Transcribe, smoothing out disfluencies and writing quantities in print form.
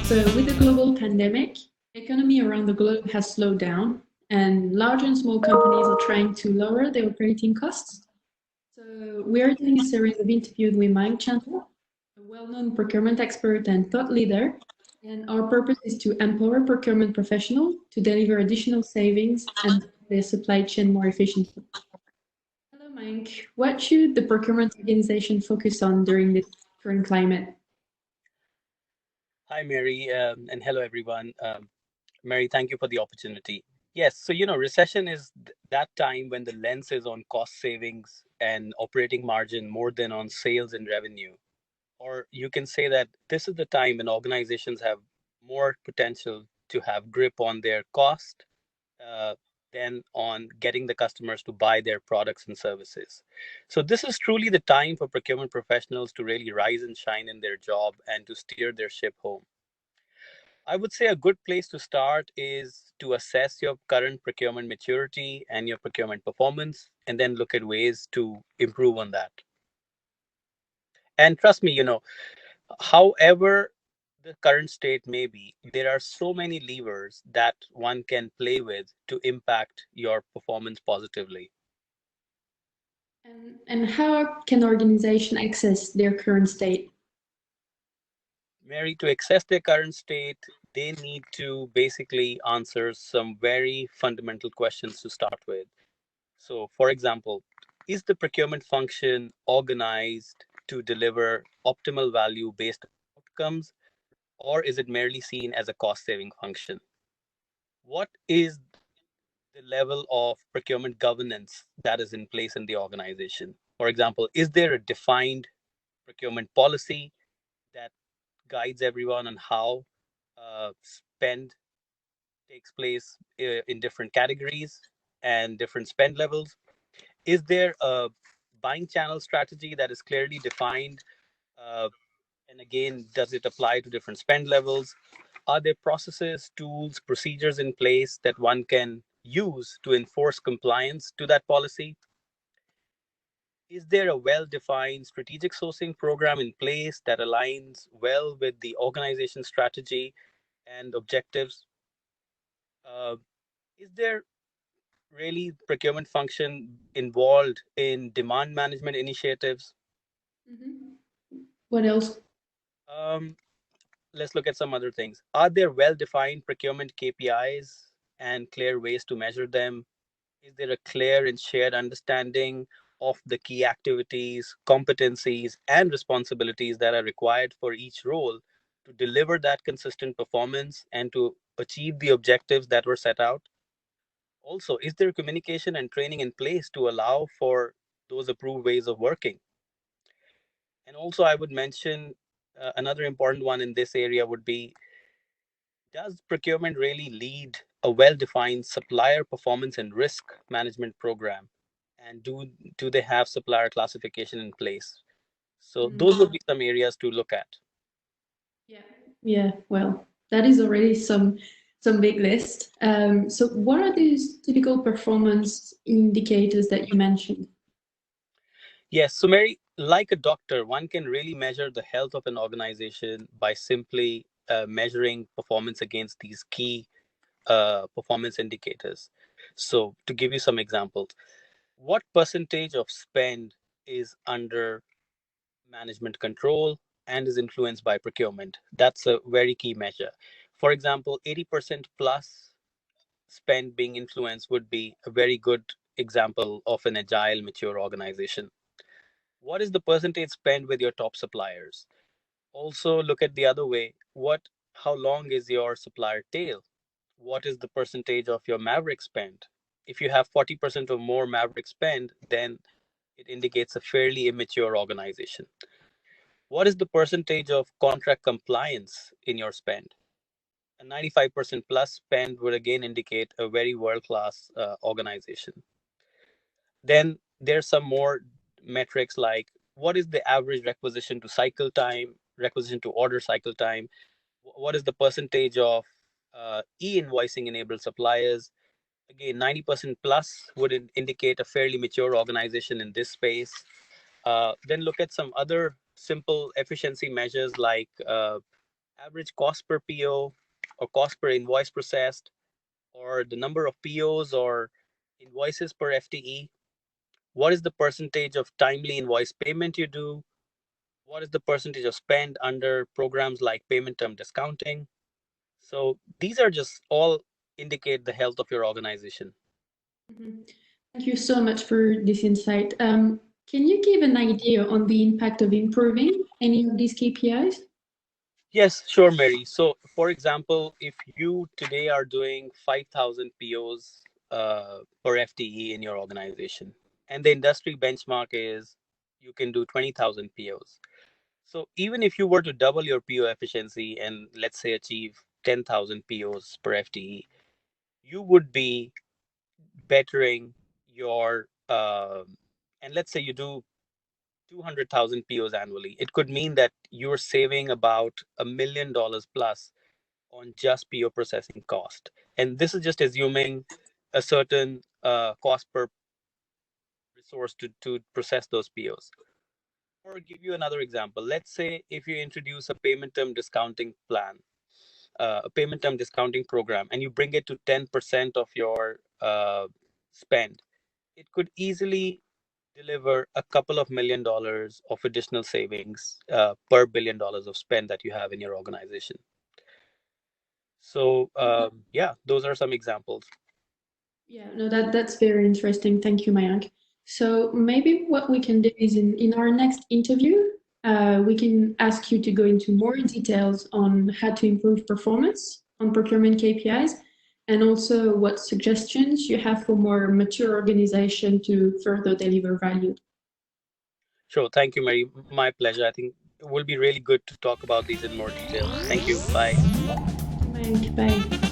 So, with the global pandemic, economy around the globe has slowed down, and large and small companies are trying to lower their operating costs. So, we are doing a series of interviews with Mayank Chandla, a well-known procurement expert and thought leader. And our purpose is to empower procurement professionals to deliver additional savings and make their supply chain more efficiently. Hello, Mayank. What should the procurement organization focus on during this current climate? Hi, Mary, and hello, everyone. Mary, thank you for the opportunity. Yes, so recession is that time when the lens is on cost savings and operating margin more than on sales and revenue. Or you can say that this is the time when organizations have more potential to have grip on their cost uh, than on getting the customers to buy their products and services. So, this is truly the time for procurement professionals to really rise and shine in their job and to steer their ship home. I would say a good place to start is to assess your current procurement maturity and your procurement performance, and then look at ways to improve on that. And trust me, however the current state may be, there are so many levers that one can play with to impact your performance positively. And how can organization access their current state? Mary, to access their current state, they need to basically answer some very fundamental questions to start with. So, for example, is the procurement function organized to deliver optimal value based on outcomes, or is it merely seen as a cost saving function? What is the level of procurement governance that is in place in the organization? For example, is there a defined procurement policy that guides everyone on how spend takes place in different categories and different spend levels? Is there a buying channel strategy that is clearly defined? Uh, and again, does it apply to different spend levels? Are there processes, tools, procedures in place that one can use to enforce compliance to that policy? Is there a well defined strategic sourcing program in place that aligns well with the organization strategy and objectives? Uh, is there really procurement function involved in demand management initiatives? Mhm. What else? Um, let's look at some other things. Are there well defined procurement KPIs and clear ways to measure them? Is there a clear and shared understanding of the key activities, competencies, and responsibilities that are required for each role to deliver that consistent performance and to achieve the objectives that were set out? Also, is there communication and training in place to allow for those approved ways of working? And also, I would mention another important one in this area would be, does procurement really lead a well defined supplier performance and risk management program? And do they have supplier classification in place? So, those would Mm. be some areas to look at. Yeah, yeah. Well, that is already some big list. So, what are these typical performance indicators that you mentioned? Yes, so Mary, like a doctor, one can really measure the health of an organization by simply measuring performance against these key performance indicators. So, to give you some examples, what percentage of spend is under management control and is influenced by procurement? That's a very key measure. For example, 80% plus spend being influenced would be a very good example of an agile, mature organization. What is the percentage spend with your top suppliers? Also, look at the other way. How long is your supplier tail? What is the percentage of your maverick spend? If you have 40% or more maverick spend, then it indicates a fairly immature organization. What is the percentage of contract compliance in your spend? A 95% plus spend would again indicate a very world class organization. Then there's some more metrics like, what is the average requisition to cycle time, requisition to order cycle time? What is the percentage of e invoicing enabled suppliers? Again, 90% plus would indicate a fairly mature organization in this space. Then look at some other simple efficiency measures like average cost per PO or cost per invoice processed, or the number of POs or invoices per FTE? What is the percentage of timely invoice payment you do? What is the percentage of spend under programs like payment term discounting? So these are just all indicate the health of your organization. Mhm. Thank you so much for this insight. Can you give an idea on the impact of improving any of these KPIs? Yes, sure, Mary. So, for example, if you today are doing 5,000 POs per FTE in your organization, and the industry benchmark is you can do 20,000 POs. So, even if you were to double your PO efficiency and let's say achieve 10,000 POs per FTE, you would be bettering your, and let's say you do 200,000 POs annually. It could mean that you're saving about $1 million plus on just PO processing cost. And this is just assuming a certain cost per resource to process those POs. Or give you another example. Let's say if you introduce a payment term discounting plan, a payment term discounting program, and you bring it to 10% of your spend, it could easily deliver a couple of $1 million of additional savings per $1 billion of spend that you have in your organization. So yeah, those are some examples. Yeah, no, that's very interesting. Thank you, Mayank. So maybe what we can do is in our next interview, we can ask you to go into more details on how to improve performance on procurement KPIs, and also what suggestions you have for more mature organization to further deliver value. Sure. Thank you, Mary. My pleasure. I think it will be really good to talk about these in more detail. Thank you. Bye. Mayank, bye.